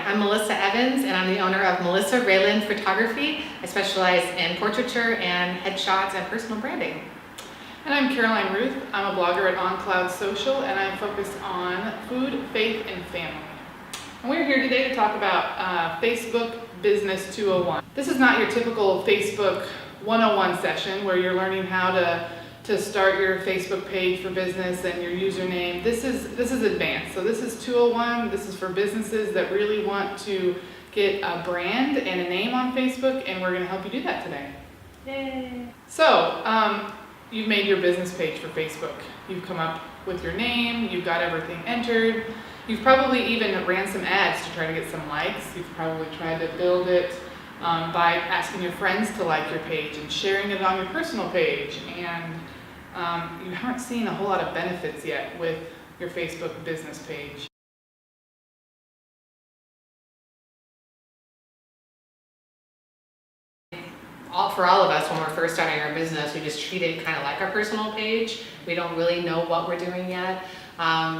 I'm Melissa Evans, and I'm the owner of Melissa Rayland Photography. I specialize in portraiture and headshots and personal branding. And I'm Caroline Ruth. I'm a blogger at OnCloud Social, and I focus on food, faith, and family. And we're here today to talk about Facebook Business 201. This is not your typical Facebook 101 session where you're learning how to start your Facebook page for business and your username. This is advanced. So this is 201. This is for businesses that really want to get a brand and a name on Facebook, and we're going to help you do that today. Yay! So you've made your business page for Facebook. You've come up with your name. You've got everything entered. You've probably even ran some ads to try to get some likes. You've probably tried to build it by asking your friends to like your page and sharing it on your personal page. And you haven't seen a whole lot of benefits yet with your Facebook business page. For all of us, when we're first starting our business, we just treat it kind of like our personal page. We don't really know what we're doing yet.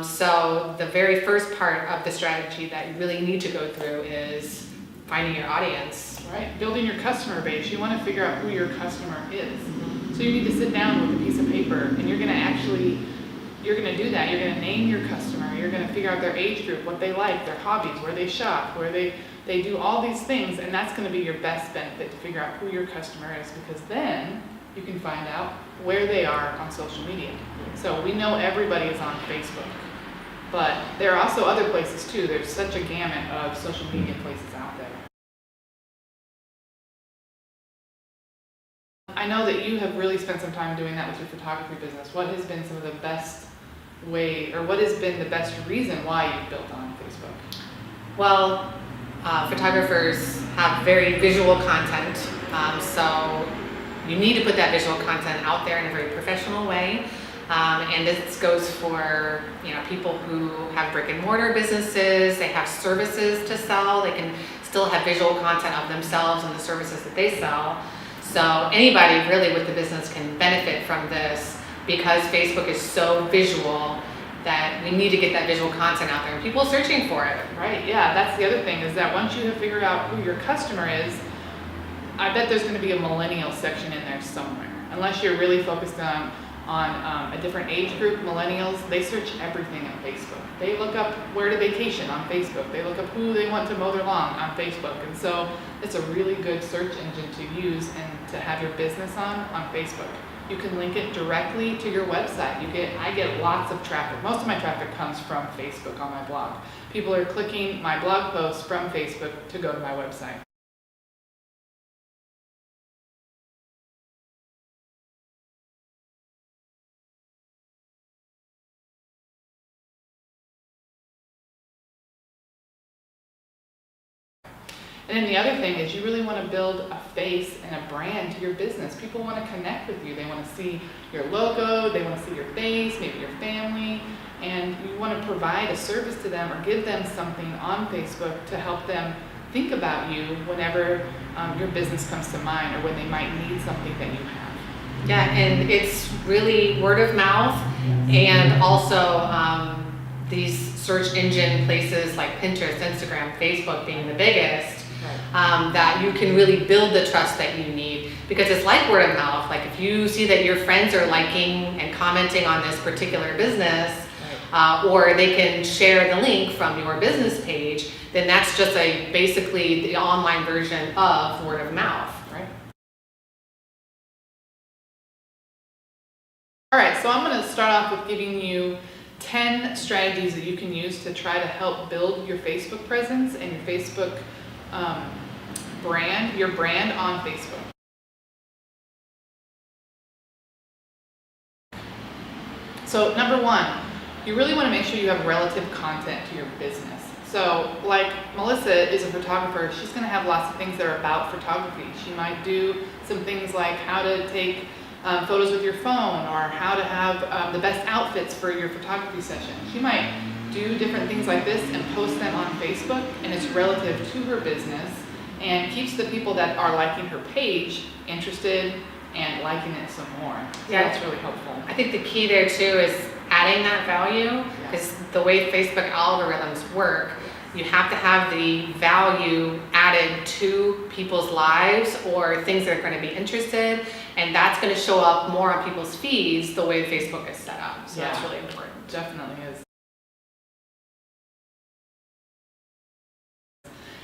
So the very first part of the strategy that you really need to go through is finding your audience. Right, building your customer base. You want to figure out who your customer is. So you need to sit down with a piece of paper, and you're going to do that. You're going to name your customer. You're going to figure out their age group, what they like, their hobbies, where they shop, where they do all these things, and that's going to be your best benefit to figure out who your customer is, because then you can find out where they are on social media. So we know everybody is on Facebook, but there are also other places too. There's such a gamut of social media places out there. I know that you have really spent some time doing that with your photography business. What has been some of the best way, or what has been the best reason why you've built on Facebook? Well, photographers have very visual content, so you need to put that visual content out there in a very professional way. And this goes for people who have brick and mortar businesses. They have services to sell. They can still have visual content of themselves and the services that they sell. So anybody really with the business can benefit from this, because Facebook is so visual that we need to get that visual content out there and people are searching for it. Right, yeah, that's the other thing, is that once you have figured out who your customer is, I bet there's going to be a millennial section in there somewhere. Unless you're really focused on a different age group. Millennials, they search everything on Facebook. They look up where to vacation on Facebook. They look up who they want to mow their lawn on Facebook. And so it's a really good search engine to use and to have your business on Facebook. You can link it directly to your website. I get lots of traffic. Most of my traffic comes from Facebook on my blog. People are clicking my blog posts from Facebook to go to my website. And then the other thing is you really want to build a face and a brand to your business. People want to connect with you. They want to see your logo, they want to see your face, maybe your family, and you want to provide a service to them or give them something on Facebook to help them think about you whenever your business comes to mind, or when they might need something that you have. Yeah, and it's really word of mouth, and also these search engine places like Pinterest, Instagram, Facebook being the biggest. That you can really build the trust that you need, because it's like word of mouth. Like if you see that your friends are liking and commenting on this particular business, or they can share the link from your business page, then that's just basically the online version of word of mouth. Right. All right, so I'm going to start off with giving you 10 strategies that you can use to try to help build your Facebook presence and your Facebook your brand on Facebook. So number one, you really want to make sure you have relative content to your business. So like Melissa is a photographer, she's going to have lots of things that are about photography. She might do some things like how to take photos with your phone, or how to have the best outfits for your photography session. She might do different things like this and post them on Facebook, and it's relative to her business and keeps the people that are liking her page interested and liking it some more. So Yeah. that's really helpful. I think the key there too is adding that value, because the way Facebook algorithms work, You have to have the value added to people's lives or things that are going to be interested, and that's going to show up more on people's feeds the way Facebook is set up. So that's really important. Definitely is.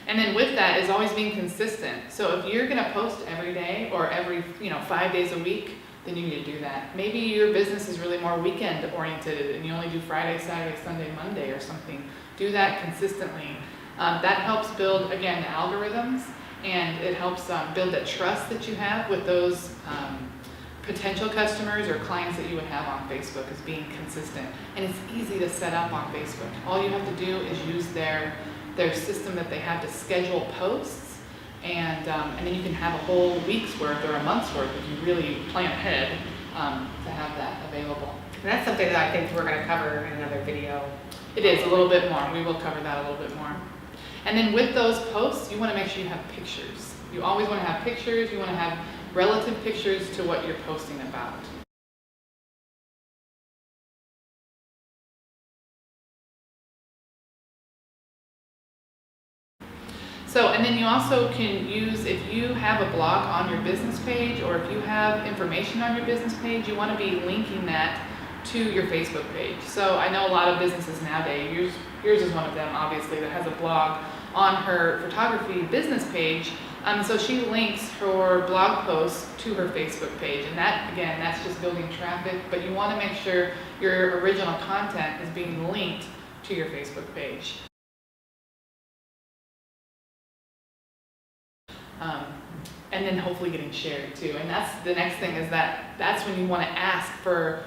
And then with that is always being consistent. So if you're gonna post every day or every 5 days a week, then you need to do that. Maybe your business is really more weekend oriented and you only do Friday, Saturday, Sunday, Monday or something. Do that consistently. That helps build, again, the algorithms, and it helps build that trust that you have with those potential customers or clients that you would have on Facebook, is being consistent. And it's easy to set up on Facebook. All you have to do is use their system that they have to schedule posts, and then you can have a whole week's worth or a month's worth if you really plan ahead to have that available. And that's something that I think we're going to cover in another video. It is a little bit more. We will cover that a little bit more. And then with those posts, you want to make sure you have pictures. You always want to have pictures. You want to have relative pictures to what you're posting about. So, and then you also can use, if you have a blog on your business page, or if you have information on your business page, you want to be linking that to your Facebook page. So I know a lot of businesses nowadays, yours is one of them obviously, that has a blog on her photography business page. So she links her blog posts to her Facebook page, and that, again, that's just building traffic, but you want to make sure your original content is being linked to your Facebook page. And then hopefully getting shared too. And that's the next thing, is that's when you want to ask for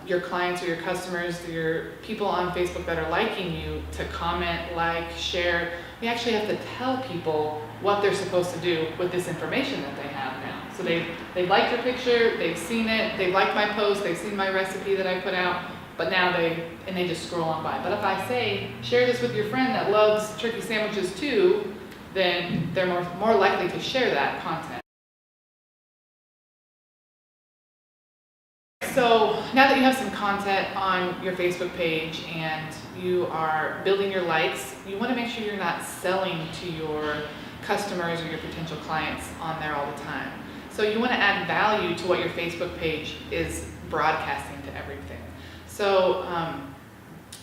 your clients or your customers, your people on Facebook that are liking you, to comment, like, share. We actually have to tell people what they're supposed to do with this information that they have now. So they've liked your picture, they've seen it, they've liked my post, they've seen my recipe that I put out, but now they just scroll on by. But if I say, share this with your friend that loves turkey sandwiches too, then they're more likely to share that content. So now that you have some content on your Facebook page and you are building your likes, you want to make sure you're not selling to your customers or your potential clients on there all the time. So you want to add value to what your Facebook page is broadcasting to everything. So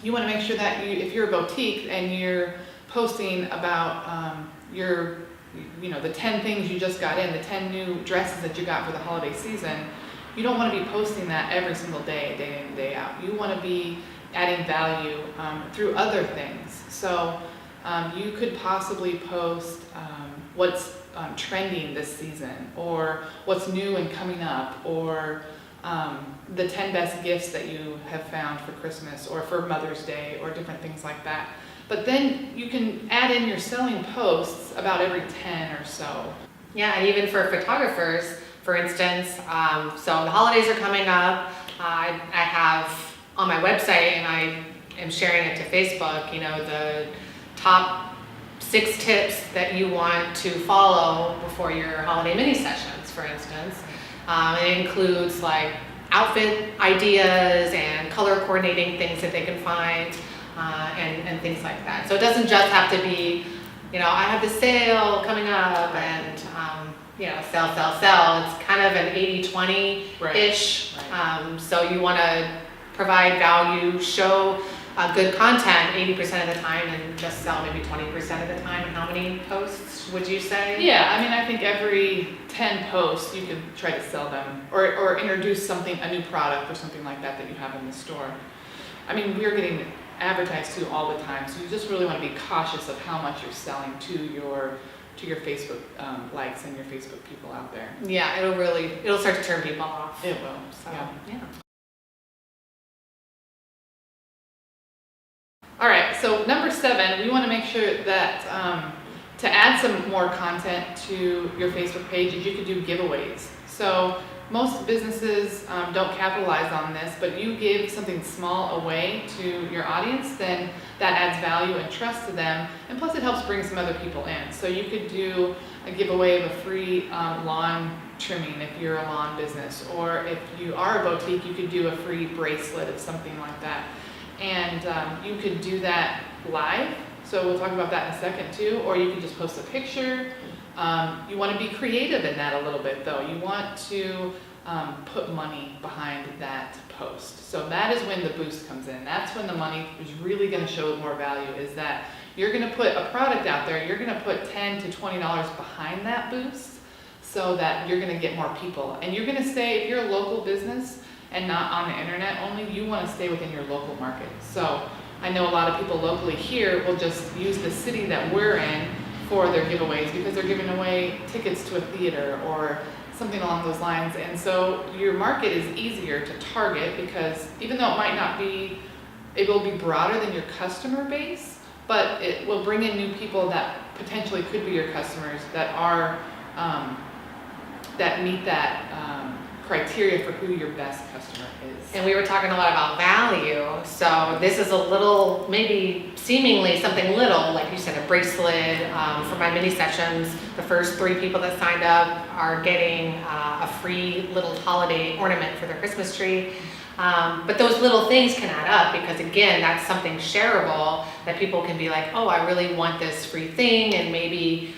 you want to make sure that if you're a boutique and you're posting about the 10 things you just got in, the 10 new dresses that you got for the holiday season, you don't want to be posting that every single day, day in and day out. You want to be adding value through other things. So you could possibly post what's trending this season, or what's new and coming up, or the 10 best gifts that you have found for Christmas or for Mother's Day, or different things like that. But then you can add in your selling posts about every 10 or so. Yeah, and even for photographers, for instance, so the holidays are coming up. I have on my website, and I am sharing it to Facebook, the top 6 tips that you want to follow before your holiday mini sessions, for instance. It includes like outfit ideas and color coordinating things that they can find, and things like that. So it doesn't just have to be, I have the sale coming up, and sell. It's kind of an 80-20-ish. Right. So you want to provide value, show good content 80% of the time, and just sell maybe 20% of the time. And how many posts would you say? Yeah, I think every 10 posts you could try to sell them, or introduce a new product or something like that you have in the store. We're getting advertised to all the time, so you just really want to be cautious of how much you're selling to your Facebook likes and your Facebook people out there. Yeah, it'll start to turn people off. It will. So, yeah. All right, so number 7, we want to make sure that to add some more content to your Facebook page, is you could do giveaways. So most businesses don't capitalize on this, but you give something small away to your audience, then that adds value and trust to them, and plus it helps bring some other people in. So you could do a giveaway of a free lawn trimming if you're a lawn business, or if you are a boutique, you could do a free bracelet of something like that. And you could do that live. So we'll talk about that in a second too, or you can just post a picture. You want to be creative in that a little bit though. You want to put money behind that post. So that is when the boost comes in. That's when the money is really going to show more value, is that you're going to put a product out there, you're going to put $10 to $20 behind that boost so that you're going to get more people. And you're going to stay, if you're a local business and not on the internet only, you want to stay within your local market. So I know a lot of people locally here will just use the city that we're in for their giveaways because they're giving away tickets to a theater or something along those lines. And so your market is easier to target because even though it might not be, it will be broader than your customer base, but it will bring in new people that potentially could be your customers that are, that meet that criteria for who your best customer is. And we were talking a lot about value, so this is a little, maybe seemingly something little, like you said, a bracelet. For my mini sessions, the first 3 people that signed up are getting a free little holiday ornament for their Christmas tree. But those little things can add up because again, that's something shareable that people can be like, oh, I really want this free thing, and maybe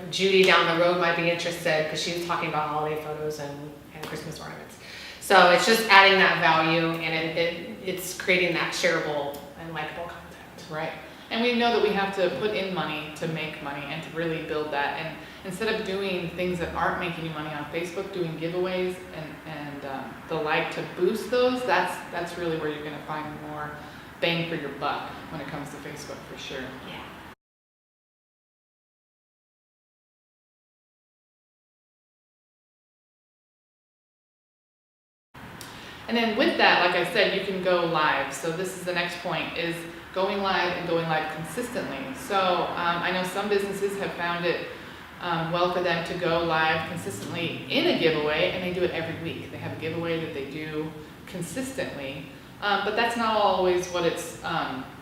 Judy down the road might be interested because she was talking about holiday photos and Christmas ornaments. So it's just adding that value, and it's creating that shareable and likable content. Right. And we know that we have to put in money to make money and to really build that. And instead of doing things that aren't making you money on Facebook, doing giveaways and the like to boost those, that's really where you're going to find more bang for your buck when it comes to Facebook for sure. Yeah. And then with that, like I said, you can go live. So this is the next point, is going live and going live consistently. So I know some businesses have found it well for them to go live consistently in a giveaway, and they do it every week. They have a giveaway that they do consistently, but that's not always what it's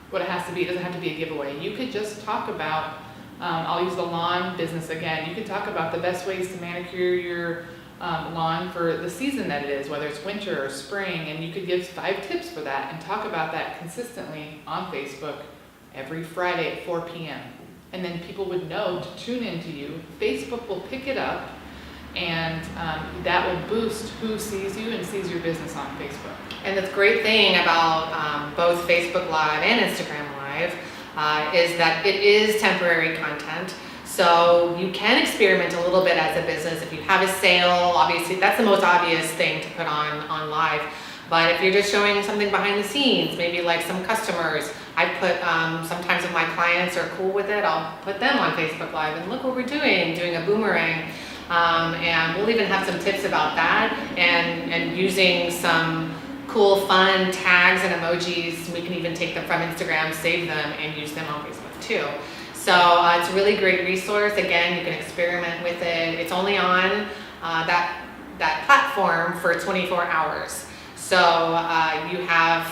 what it has to be. It doesn't have to be a giveaway. You could just talk about, I'll use the lawn business again. You could talk about the best ways to manicure your lawn for the season that it is, whether it's winter or spring, and you could give 5 tips for that and talk about that consistently on Facebook every Friday at 4 p.m. And then people would know to tune into you. Facebook will pick it up, and that will boost who sees you and sees your business on Facebook. And the great thing about both Facebook Live and Instagram Live is that it is temporary content. So you can experiment a little bit as a business. If you have a sale, obviously that's the most obvious thing to put on live. But if you're just showing something behind the scenes, maybe like some customers, I put, sometimes if my clients are cool with it, I'll put them on Facebook Live and look what we're doing a boomerang. And we'll even have some tips about that and using some cool fun tags and emojis. We can even take them from Instagram, save them, and use them on Facebook too. So it's a really great resource. Again, you can experiment with it. It's only on that platform for 24 hours. So you have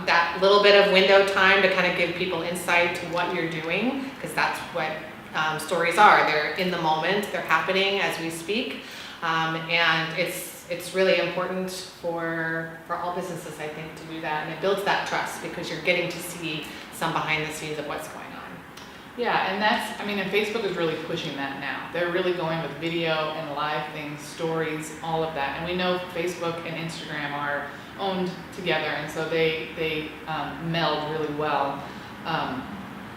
that little bit of window time to kind of give people insight to what you're doing, because that's what stories are. They're in the moment, they're happening as we speak, and it's really important for all businesses, I think, to do that, and it builds that trust because you're getting to see some behind the scenes of what's going on. Yeah, and that's, I mean, and Facebook is really pushing that now. They're really going with video and live things, stories, all of that. And we know Facebook and Instagram are owned together, and so they meld really well.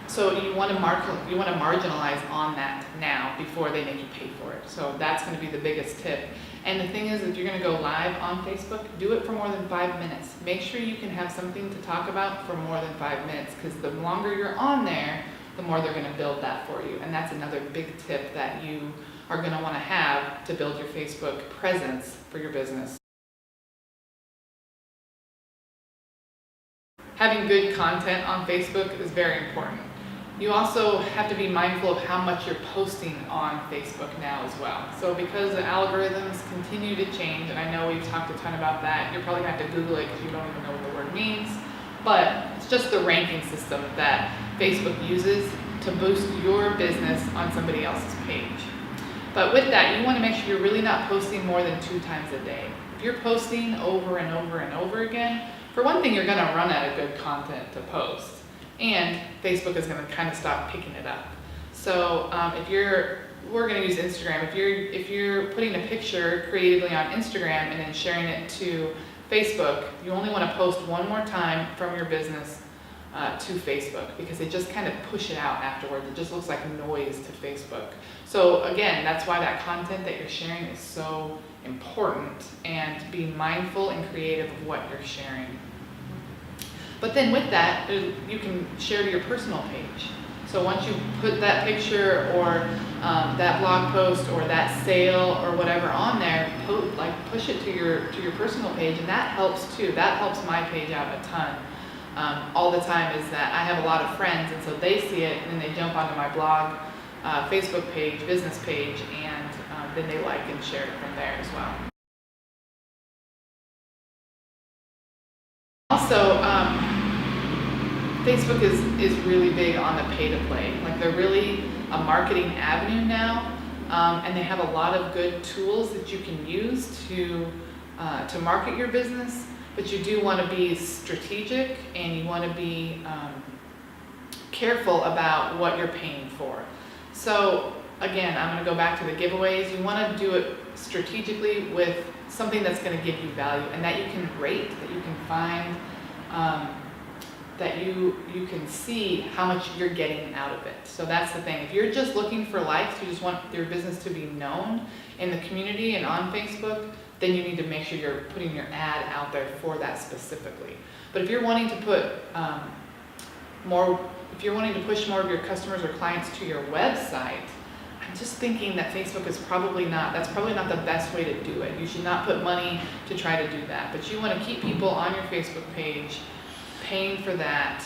So you want to marginalize on that now before they make you pay for it. So that's going to be the biggest tip. And the thing is, if you're going to go live on Facebook, do it for more than 5 minutes. Make sure you can have something to talk about for more than 5 minutes, because the longer you're on there, the more they're going to build that for you. And that's another big tip that you are going to want to have to build your Facebook presence for your business. Having good content on Facebook is very important. You also have to be mindful of how much you're posting on Facebook now as well. So because the algorithms continue to change, and I know we've talked a ton about that, you're probably going to have to Google it because you don't even know what the word means, but it's just the ranking system that Facebook uses to boost your business on somebody else's page. But with that, you want to make sure you're really not posting more than 2 times a day. If you're posting over and over and over again, for one thing, you're going to run out of good content to post. and Facebook is gonna kind of stop picking it up. So we're gonna use Instagram. If you're putting a picture creatively on Instagram and then sharing it to Facebook, you only wanna post one more time from your business to Facebook, because they just kind of push it out afterwards. It just looks like noise to Facebook. So again, that's why that content that you're sharing is so important, and be mindful and creative of what you're sharing. But then with that, you can share to your personal page. So once you put that picture or that blog post or that sale or whatever on there, push it to your personal page, and that helps too. That helps my page out a ton. All the time is that I have a lot of friends, and so they see it and then they jump onto my blog, Facebook page, business page, and then they like and share it from there as well. Also, Facebook is really big on the pay-to-play. Like, they're really a marketing avenue now, and they have a lot of good tools that you can use to market your business. But you do want to be strategic, and you want to be careful about what you're paying for. So again, I'm going to go back to the giveaways. You want to do it strategically with something that's going to give you value, and that you can rate, that you can find, that you can see how much you're getting out of it. So that's the thing. If you're just looking for likes, you just want your business to be known in the community and on Facebook, then you need to make sure you're putting your ad out there for that specifically. But if you're wanting to put if you're wanting to push more of your customers or clients to your website, I'm just thinking that Facebook is probably not the best way to do it. You should not put money to try to do that. But you want to keep people on your Facebook page, paying for that,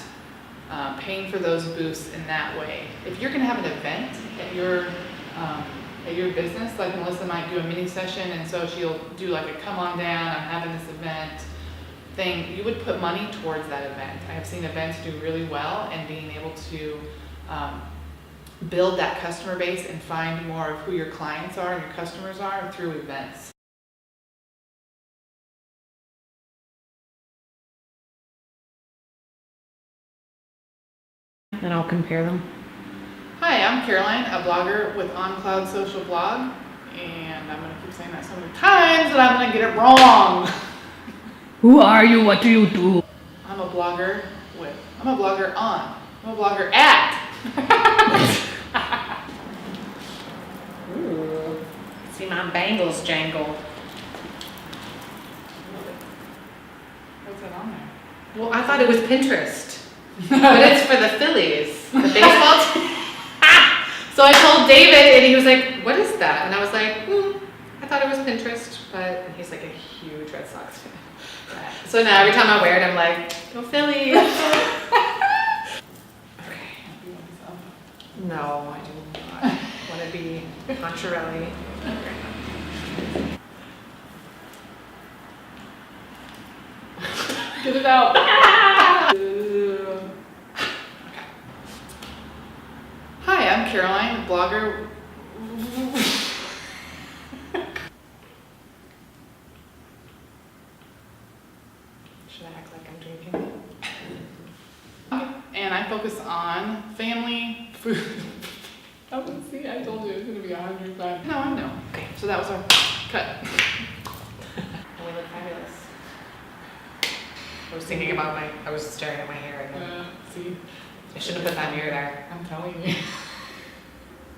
paying for those boosts in that way. If you're going to have an event at your business, like Melissa might do a mini session, and so she'll do like a come on down, I'm having this event thing, you would put money towards that event. I have seen events do really well, and being able to build that customer base and find more of who your clients are and your customers are through events. And I'll compare them. Hi, I'm Caroline, a blogger with On Cloud Social Blog, and I'm going to keep saying that so many times that I'm going to get it wrong. Who are you? What do you do? I'm a blogger at. Ooh, see my bangles jangle. What's that on there? Well, I thought it was Pinterest, but it's for the Phillies, the baseball team. So I told David, and he was like, "What is that?" And I was like, "I thought it was Pinterest," but he's like a huge Red Sox fan. So now every time I wear it, I'm like, "Go Phillies!" Okay. No, I do not want to be contrarily. Get it out. Hi, I'm Caroline, blogger. Should I act like I'm drinking? And I focus on family, food. Oh, see, I told you it was going to be 100 times. No, I know. Okay, so that was our cut. We look fabulous. I was staring at my hair again. See, I shouldn't have put that mirror there. I'm telling you.